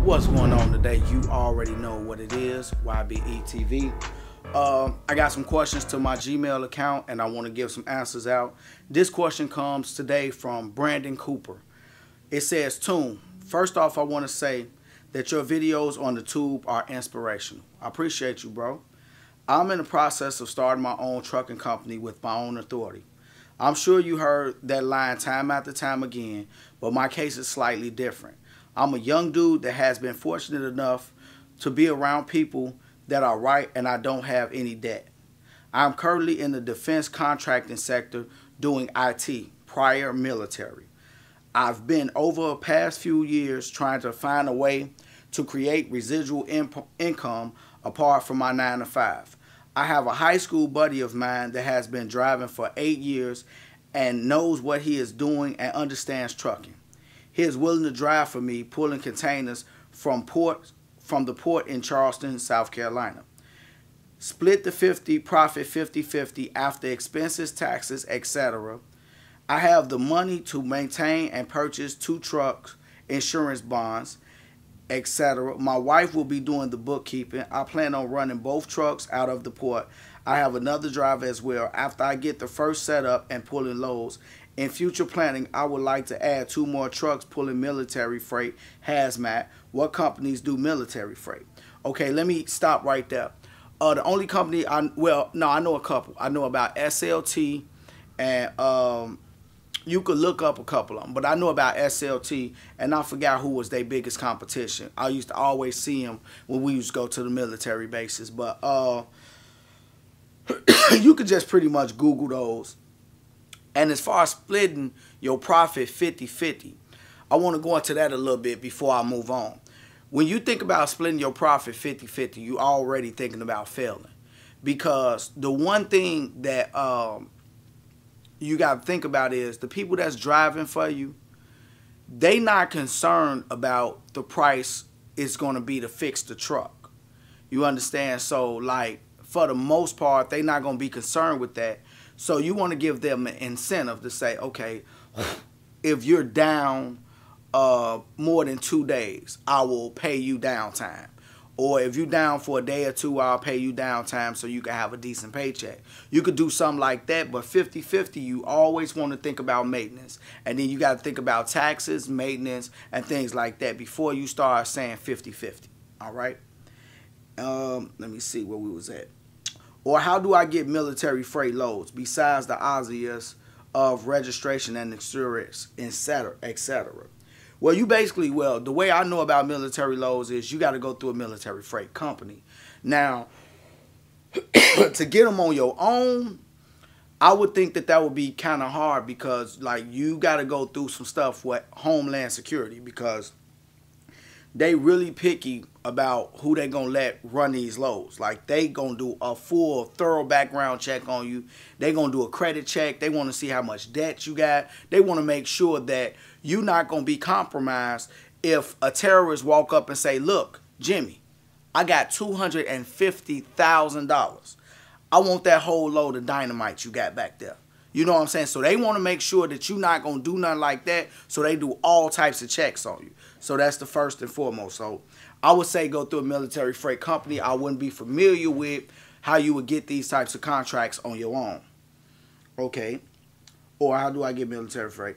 What's going on today? You already know what it is, YBETV. I got some questions to my Gmail account and I want to give some answers out. This question comes today from Brandon Cooper. It says, Toon, first off I want to say that your videos on the tube are inspirational. I appreciate you, bro. I'm in the process of starting my own trucking company with my own authority. I'm sure you heard that line time after time again, but my case is slightly different. I'm a young dude that has been fortunate enough to be around people that are right and I don't have any debt. I'm currently in the defense contracting sector doing IT, prior military. I've been over the past few years trying to find a way to create residual income apart from my 9 to 5. I have a high school buddy of mine that has been driving for 8 years and knows what he is doing and understands trucking. He is willing to drive for me, pulling containers from the port in Charleston, South Carolina. Split the 50, profit 50-50 after expenses, taxes, etc. I have the money to maintain and purchase 2 trucks, insurance bonds, etc. My wife will be doing the bookkeeping. I plan on running both trucks out of the port. I have another driver as well. After I get the first setup and pulling loads, in future planning, I would like to add 2 more trucks pulling military freight, hazmat. What companies do military freight? Okay, let me stop right there. The only company, I know a couple. I know about SLT, and you could look up a couple of them. But I know about SLT, and I forgot who was their biggest competition. I used to always see them when we used to go to the military bases. But you could just pretty much Google those. And as far as splitting your profit 50-50, I want to go into that a little bit before I move on. When you think about splitting your profit 50-50, you're already thinking about failing. Because the one thing that you got to think about is the people that's driving for you, they not concerned about the price it's going to be to fix the truck. You understand? So, like, for the most part, they not going to be concerned with that. So you want to give them an incentive to say, okay, if you're down more than 2 days, I will pay you downtime. Or if you're down for a day or 2, I'll pay you downtime so you can have a decent paycheck. You could do something like that, but 50-50, you always want to think about maintenance. And then you got to think about taxes, maintenance, and things like that before you start saying 50-50. All right? Let me see where we was at. Or how do I get military freight loads besides the obvious of registration and insurance, etc., etc.? Well, the way I know about military loads is you got to go through a military freight company. Now, to get them on your own, I would think that would be kind of hard because, like, you got to go through some stuff with Homeland Security because they really picky about who they gonna let run these loads. Like, they gonna do a full, thorough background check on you. They gonna do a credit check. They want to see how much debt you got. They want to make sure that you're not gonna be compromised if a terrorist walk up and say, look, Jimmy, I got $250,000. I want that whole load of dynamite you got back there. You know what I'm saying? So they want to make sure that you're not going to do nothing like that. So they do all types of checks on you. So that's the first and foremost. So I would say go through a military freight company. I wouldn't be familiar with how you would get these types of contracts on your own. Okay. Or how do I get military freight?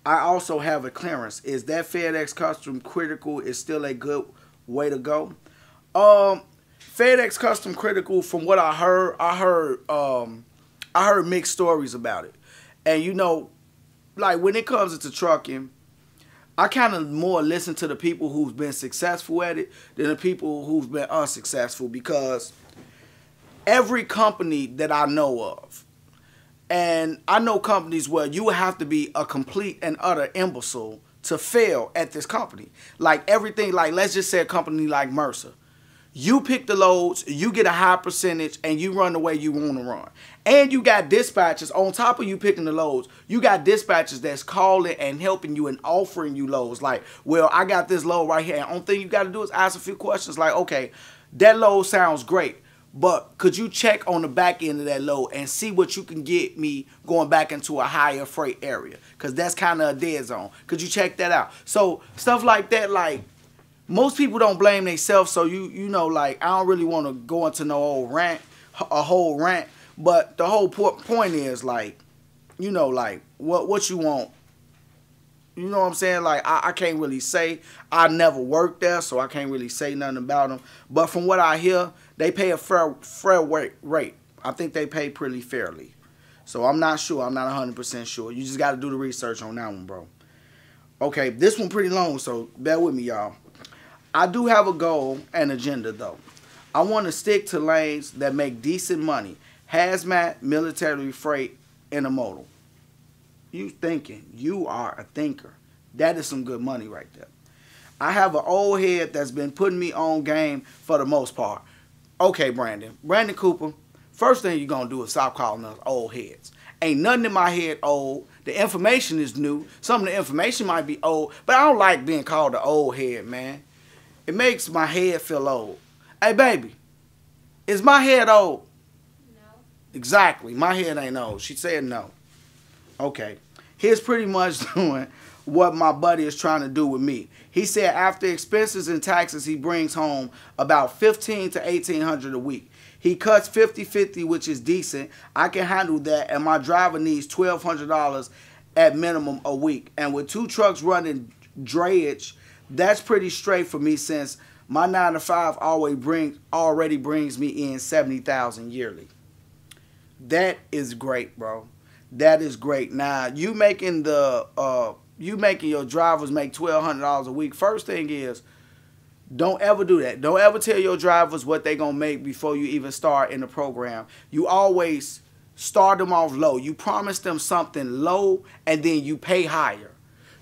I also have a clearance. Is that FedEx Custom Critical is still a good way to go? FedEx Custom Critical, from what I heard mixed stories about it. And, you know, like, when it comes into trucking, I kind of more listen to the people who've been successful at it than the people who've been unsuccessful, because every company that I know of, and I know companies where you would have to be a complete and utter imbecile to fail at this company. Like, everything, like, let's just say a company like Mercer. You pick the loads, you get a high percentage, and you run the way you want to run. And you got dispatchers, on top of you picking the loads, you got dispatchers that's calling and helping you and offering you loads. Like, well, I got this load right here. And the only thing you got to do is ask a few questions like, okay, that load sounds great, but could you check on the back end of that load and see what you can get me going back into a higher freight area? Because that's kind of a dead zone. Could you check that out? So stuff like that, like, most people don't blame themselves, so you know, like, I don't really want to go into no old rant, a whole rant, but the whole point is, like, you know, like, what you want. You know what I'm saying? Like, I can't really say. I never worked there, so I can't really say nothing about them. But from what I hear, they pay a fair rate. I think they pay pretty fairly. So I'm not sure. I'm not 100% sure. You just got to do the research on that one, bro. Okay, this one pretty long, so bear with me, y'all. I do have a goal and agenda, though. I want to stick to lanes that make decent money. Hazmat, military freight, intermodal. You thinking. You are a thinker. That is some good money right there. I have an old head that's been putting me on game for the most part. Okay, Brandon. Brandon Cooper, first thing you're going to do is stop calling us old heads. Ain't nothing in my head old. The information is new. Some of the information might be old, but I don't like being called an old head, man. It makes my head feel old. Hey, baby, is my head old? No. Exactly. My head ain't old. She said no. Okay. Here's pretty much doing what my buddy is trying to do with me. He said after expenses and taxes, he brings home about $1,500 to $1,800 a week. He cuts 50-50, which is decent. I can handle that, and my driver needs $1,200 at minimum a week. And with 2 trucks running drayage, that's pretty straight for me since my 9 to 5 already brings me in $70,000 yearly. That is great, bro. That is great. Now, you making your drivers make $1,200 a week. First thing is, don't ever do that. Don't ever tell your drivers what they're going to make before you even start in the program. You always start them off low. You promise them something low, and then you pay higher.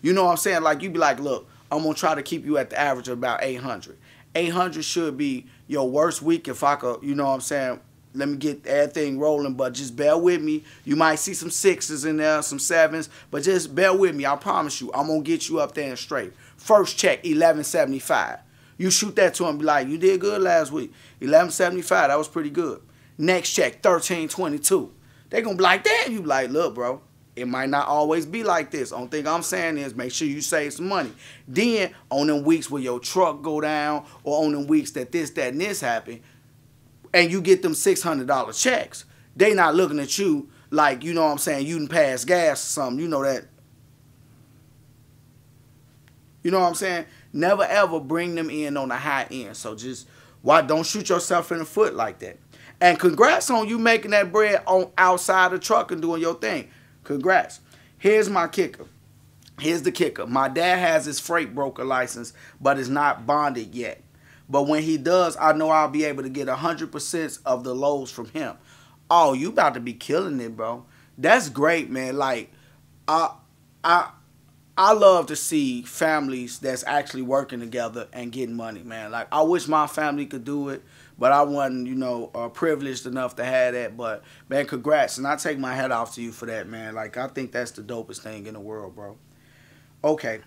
You know what I'm saying? Like, you be like, look, I'm going to try to keep you at the average of about 800. 800 should be your worst week if I could, you know what I'm saying? Let me get everything rolling, but just bear with me. You might see some 6s in there, some 7s, but just bear with me. I promise you, I'm going to get you up there and straight. First check, $1,175. You shoot that to them, be like, you did good last week. $1,175, that was pretty good. Next check, $1,322. They're going to be like, damn. You be like, look, bro, it might not always be like this. Only thing I'm saying is make sure you save some money. Then, on them weeks where your truck go down, or on them weeks that this, that, and this happen, and you get them $600 checks, they not looking at you like, you know what I'm saying, you done pass gas or something. You know that. You know what I'm saying? Never ever bring them in on the high end. So just, why don't shoot yourself in the foot like that. And congrats on you making that bread on outside the truck and doing your thing. Congrats. Here's my kicker. Here's the kicker. My dad has his freight broker license, but is not bonded yet. But when he does, I know I'll be able to get 100% of the loads from him. Oh, you about to be killing it, bro. That's great, man. Like, I love to see families that's actually working together and getting money, man. Like, I wish my family could do it, but I wasn't, you know, privileged enough to have that. But, man, congrats. And I take my hat off to you for that, man. Like, I think that's the dopest thing in the world, bro. Okay.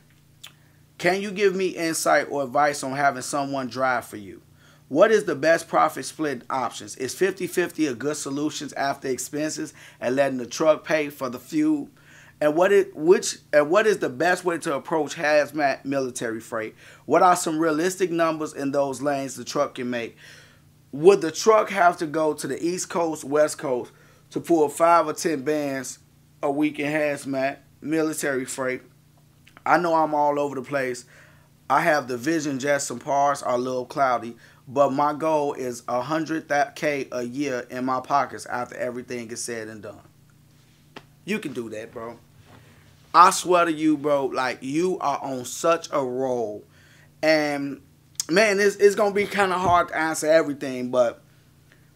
Can you give me insight or advice on having someone drive for you? What is the best profit split options? Is 50-50 a good solution after expenses and letting the truck pay for the fuel? And what is the best way to approach hazmat military freight? What are some realistic numbers in those lanes the truck can make? Would the truck have to go to the East Coast, West Coast to pull 5 or 10 bands a week in hazmat military freight? I know I'm all over the place. I have the vision, just some parts are a little cloudy, but my goal is $100K a year in my pockets after everything is said and done. You can do that, bro. I swear to you, bro, like, you are on such a roll. And, man, it's going to be kind of hard to answer everything, but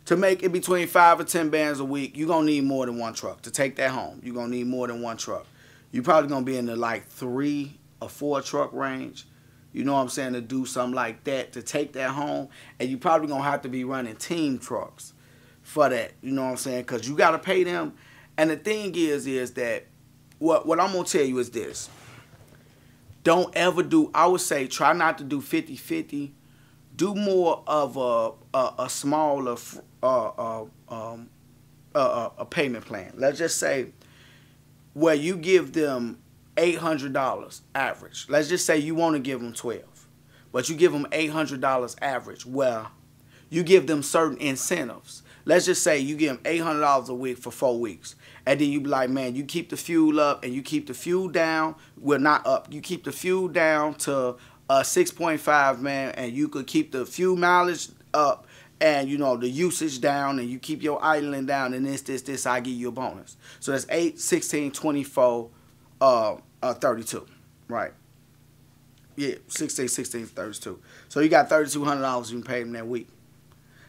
to make it between 5 or 10 bands a week, you're going to need more than one truck. To take that home, you're going to need more than one truck. You're probably going to be in the, like, 3 or 4 truck range. You know what I'm saying? To do something like that, to take that home. And you're probably going to have to be running team trucks for that. You know what I'm saying? Because you got to pay them. And the thing is that what I'm going to tell you is this. Don't ever do, I would say, try not to do 50-50. Do more of a smaller a payment plan. Let's just say where you give them $800 average. Let's just say you want to give them 12, but you give them $800 average. Well, you give them certain incentives. Let's just say you give them $800 a week for 4 weeks. And then you be like, man, you keep the fuel up and you keep the fuel down. Well, not up. You keep the fuel down to 6.5, man, and you could keep the fuel mileage up and, you know, the usage down, and you keep your idling down, and this, I give you a bonus. So that's 8, 16, 24, 32, right? Yeah, 16, 32. So you got $3,200 you can pay them that week.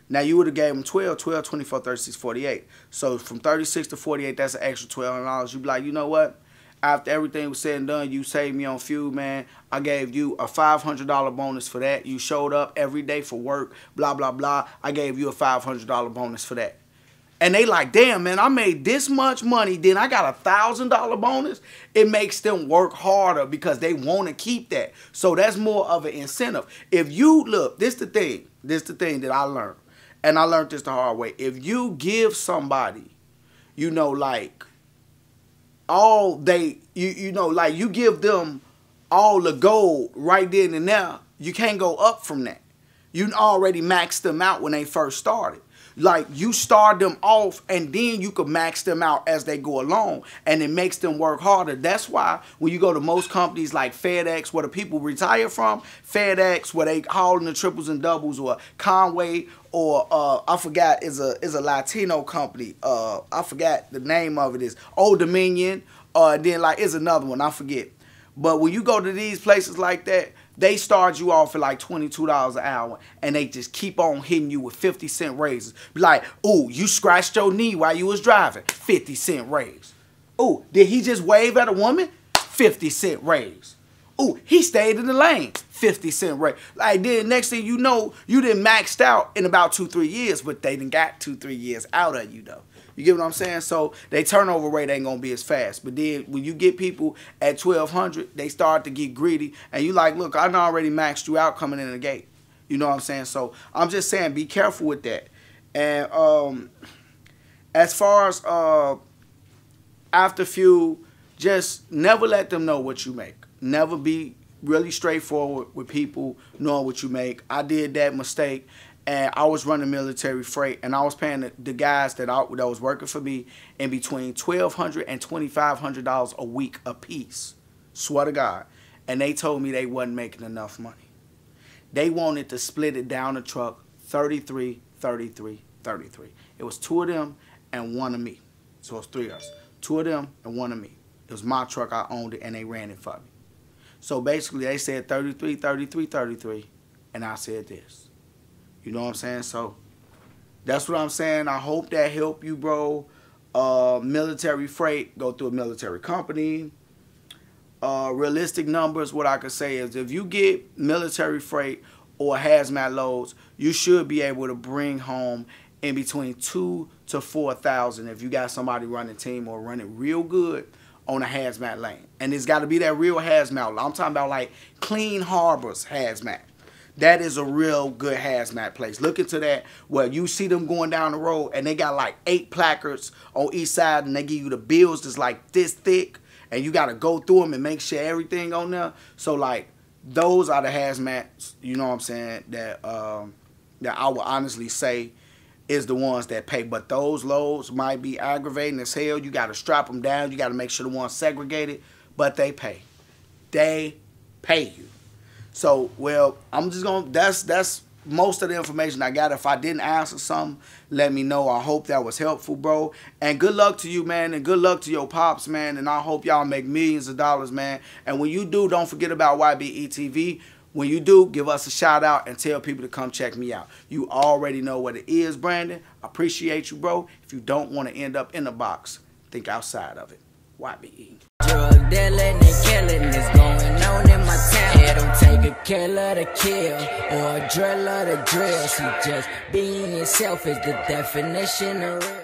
Now, you would have gave them 12, 24, 36, 48. So from 36 to 48, that's an extra $1,200. You'd be like, you know what? After everything was said and done, you saved me on fuel, man. I gave you a $500 bonus for that. You showed up every day for work, blah, blah, blah. I gave you a $500 bonus for that. And they like, damn, man, I made this much money, then I got a $1,000 bonus. It makes them work harder because they want to keep that. So that's more of an incentive. If you, look, this the thing that I learned. And I learned this the hard way. If you give somebody, you know, like, all they, you know, like, you give them all the gold right then and there, you can't go up from that. You already maxed them out when they first started. Like, you start them off and then you could max them out as they go along, and it makes them work harder. That's why when you go to most companies like FedEx, where the people retire from, FedEx, where they haul in the triples and doubles, or Conway, or I forgot, is a Latino company. I forgot the name of it is Old Dominion, then like it's another one, I forget. But when you go to these places like that, they start you off at like $22 an hour, and they just keep on hitting you with 50-cent raises. Be like, ooh, you scratched your knee while you was driving, 50-cent raise. Ooh, did he just wave at a woman? 50-cent raise. Ooh, he stayed in the lane, 50-cent raise. Like, then next thing you know, you done maxed out in about 2-3 years, but they done got 2-3 years out of you though. You get what I'm saying? So their turnover rate ain't gonna be as fast. But then when you get people at 1,200, they start to get greedy, and you like, look, I done already maxed you out coming in the gate. You know what I'm saying? So I'm just saying, be careful with that. And as far as after fuel, just never let them know what you make. Never be really straightforward with people knowing what you make. I did that mistake. And I was running military freight, and I was paying the guys that was working for me in between $1,200 and $2,500 a week a piece. Swear to God. And they told me they wasn't making enough money. They wanted to split it down the truck, 33, 33, 33. It was 2 of them and 1 of me. So it's 3 of us. 2 of them and 1 of me. It was my truck, I owned it, and they ran it for me. So basically they said 33, 33, 33, and I said this. You know what I'm saying? So that's what I'm saying. I hope that helped you, bro. Military freight, go through a military company. Realistic numbers, what I could say is if you get military freight or hazmat loads, you should be able to bring home in between 2,000 to 4,000 if you got somebody running team or running real good on a hazmat lane. And it's got to be that real hazmat. I'm talking about like Clean Harbors hazmat. That is a real good hazmat place. Look into that where you see them going down the road and they got like 8 placards on each side, and they give you the bills that's like this thick, and you got to go through them and make sure everything on there. So like those are the hazmats, you know what I'm saying, that that I would honestly say is the ones that pay. But those loads might be aggravating as hell. You got to strap them down. You got to make sure the ones segregated, but they pay. They pay you. So, well, I'm just going to, that's most of the information I got. If I didn't answer something, let me know. I hope that was helpful, bro. And good luck to you, man, and good luck to your pops, man. And I hope y'all make millions of dollars, man. And when you do, don't forget about YBETV. When you do, give us a shout out and tell people to come check me out. You already know what it is, Brandon. I appreciate you, bro. If you don't want to end up in a box, think outside of it. YBE. Drug dealing and killing is going on in my town. It don't take a killer to kill or a driller to drill. See, just being yourself is the definition of real.